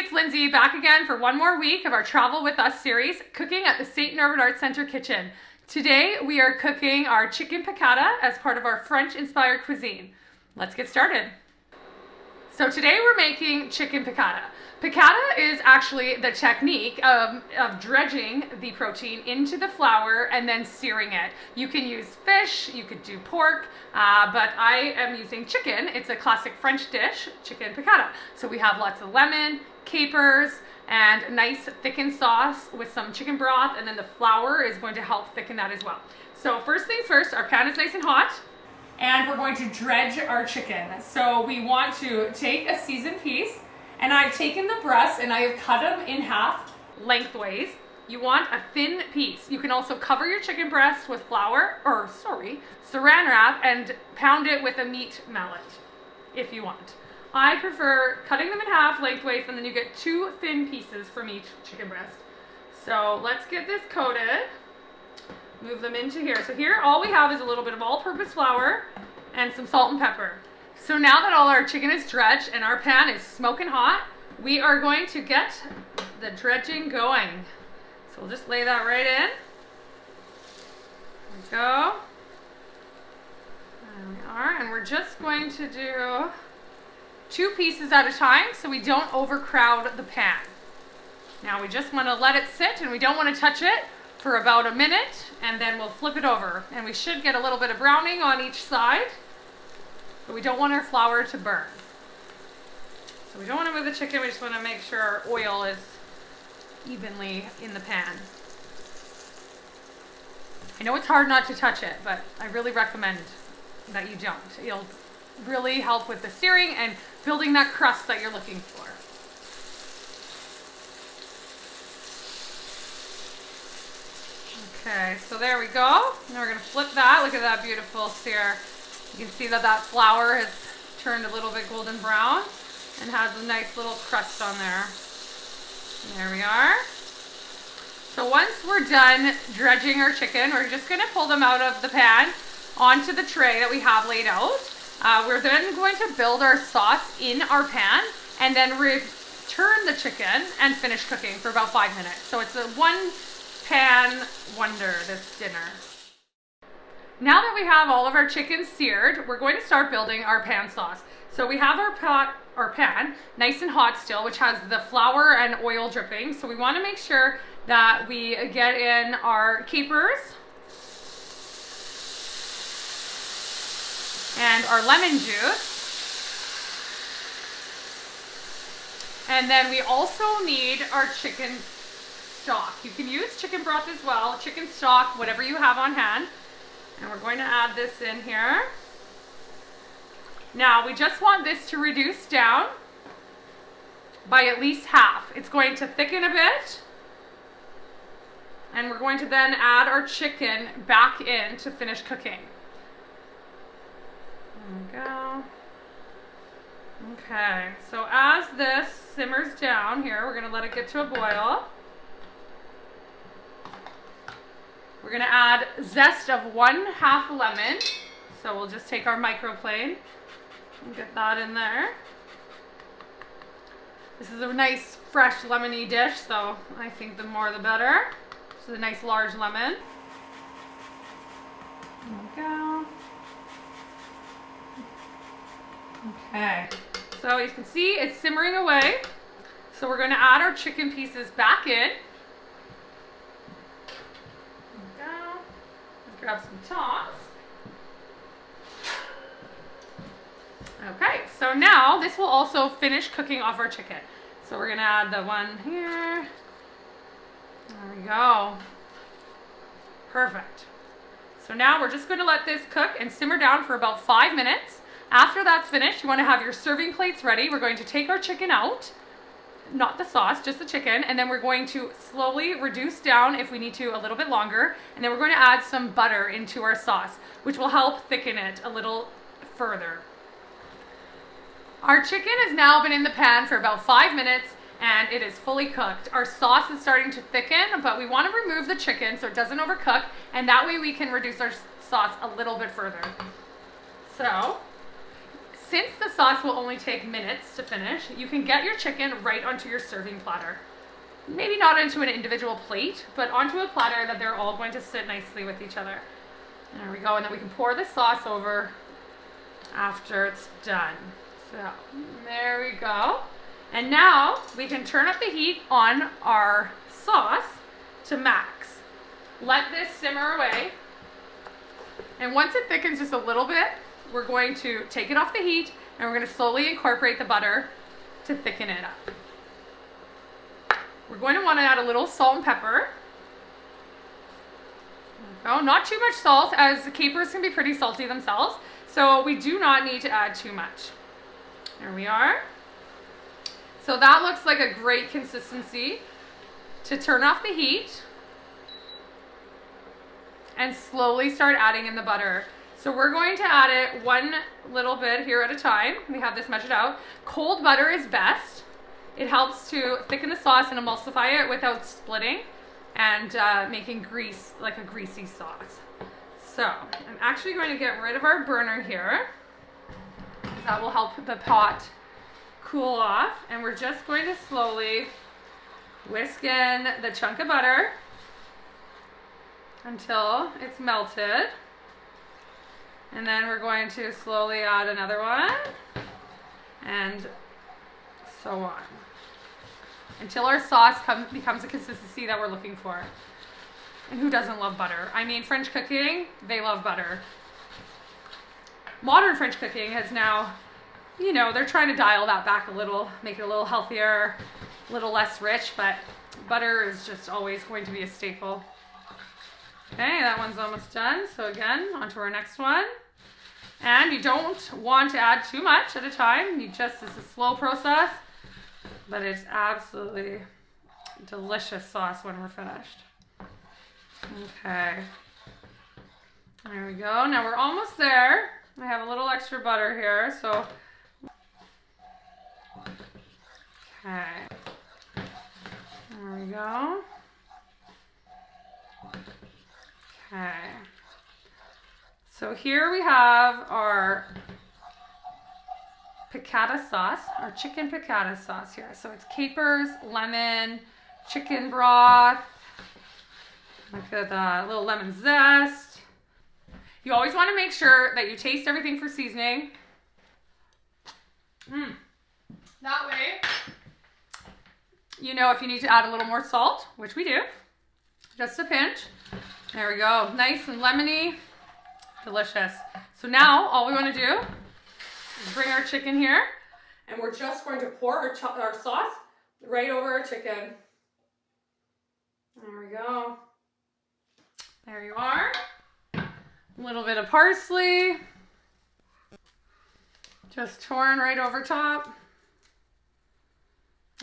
it's Lindsay back again for one more week of our Travel With Us series, cooking at the St. Norbert Arts Center kitchen. Today we are cooking our chicken piccata as part of our French-inspired cuisine. Let's get started. So today we're making chicken piccata. Piccata is actually the technique of dredging the protein into the flour and then searing it. You can use fish, you could do pork, but I am using chicken. It's a classic French dish, chicken piccata. So we have lots of lemon, capers, and a nice thickened sauce with some chicken broth, and then the flour is going to help thicken that as well. So first things first, our pan is nice and hot, and we're going to dredge our chicken. So we want to take a seasoned piece, and I've taken the breasts and I have cut them in half lengthways. You want a thin piece. You can also cover your chicken breast with saran wrap and pound it with a meat mallet if you want. I prefer cutting them in half lengthways, and then you get two thin pieces from each chicken breast. So let's get this coated. Move them into here. So here all we have is a little bit of all-purpose flour and some salt and pepper. So now that all our chicken is dredged and our pan is smoking hot, we are going to get the dredging going. So we'll just lay that right in. There we go. There we are. And we're just going to do 2 pieces at a time so we don't overcrowd the pan. Now we just want to let it sit, and we don't want to touch it for about a minute, and then we'll flip it over. And we should get a little bit of browning on each side, but we don't want our flour to burn. So we don't want to move the chicken, we just want to make sure our oil is evenly in the pan. I know it's hard not to touch it, but I really recommend that you don't. It'll really help with the searing and building that crust that you're looking for. Okay, so there we go. Now we're going to flip that. Look at that beautiful sear. You can see that that flour has turned a little bit golden brown and has a nice little crust on there. There we are. So once we're done dredging our chicken, we're just going to pull them out of the pan onto the tray that we have laid out. We're then going to build our sauce in our pan and then return the chicken and finish cooking for about 5 minutes. So it's a one pan wonder, this dinner. Now that we have all of our chicken seared, we're going to start building our pan sauce. So we have our pan nice and hot still, which has the flour and oil dripping. So we want to make sure that we get in our capers and our lemon juice. And then we also need our chicken stock. You can use chicken broth as well, chicken stock, whatever you have on hand. And we're going to add this in here. Now we just want this to reduce down by at least half. It's going to thicken a bit. And we're going to then add our chicken back in to finish cooking. There we go. Okay, so as this simmers down here, we're going to let it get to a boil. We're going to add zest of 1/2 lemon. So we'll just take our microplane and get that in there. This is a nice fresh lemony dish, so I think the more the better. This is a nice large lemon. There we go. Okay, so you can see it's simmering away. So we're going to add our chicken pieces back in. Grab some tongs. Okay, so now this will also finish cooking off our chicken. So we're going to add the one here. There we go. Perfect. So now we're just going to let this cook and simmer down for about 5 minutes. After that's finished, you want to have your serving plates ready. We're going to take our chicken out. Not the sauce, just the chicken, and then we're going to slowly reduce down if we need to a little bit longer, and then we're going to add some butter into our sauce, which will help thicken it a little further. Our chicken has now been in the pan for about 5 minutes, and it is fully cooked. Our sauce is starting to thicken, but we want to remove the chicken so it doesn't overcook, and that way we can reduce our sauce a little bit further. So, since the sauce will only take minutes to finish, you can get your chicken right onto your serving platter. Maybe not into an individual plate, but onto a platter that they're all going to sit nicely with each other. There we go, and then we can pour the sauce over after it's done. So there we go. And now we can turn up the heat on our sauce to max. Let this simmer away. And once it thickens just a little bit, we're going to take it off the heat and we're going to slowly incorporate the butter to thicken it up. We're going to want to add a little salt and pepper. Oh, not too much salt, as the capers can be pretty salty themselves. So we do not need to add too much. There we are. So that looks like a great consistency to turn off the heat and slowly start adding in the butter. So we're going to add it one little bit here at a time. We have this measured out. Cold butter is best. It helps to thicken the sauce and emulsify it without splitting and making grease, like a greasy sauce. So I'm actually going to get rid of our burner here, because that will help the pot cool off. And we're just going to slowly whisk in the chunk of butter until it's melted. And then we're going to slowly add another one, and so on, until our sauce becomes the consistency that we're looking for. And who doesn't love butter? I mean, French cooking, they love butter. Modern French cooking has now, you know, they're trying to dial that back a little, make it a little healthier, a little less rich, but butter is just always going to be a staple. Okay, that one's almost done. So again, on to our next one. And you don't want to add too much at a time. It's a slow process, but it's absolutely delicious sauce when we're finished. Okay, there we go. Now we're almost there. I have a little extra butter here, so. Okay, there we go. Okay, so here we have our piccata sauce, our chicken piccata sauce here. So it's capers, lemon, chicken broth, look at the little lemon zest. You always want to make sure that you taste everything for seasoning. That way, you know if you need to add a little more salt, which we do, just a pinch. There we go, nice and lemony, delicious. So now all we want to do is bring our chicken here, and we're just going to pour our sauce right over our chicken. There we go. There you are. A little bit of parsley, just torn right over top.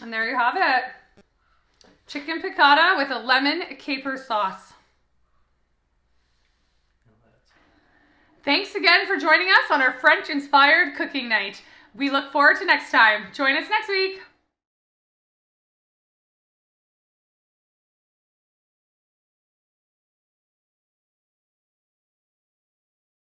And there you have it. Chicken piccata with a lemon caper sauce. Thanks again for joining us on our French-inspired cooking night. We look forward to next time. Join us next week.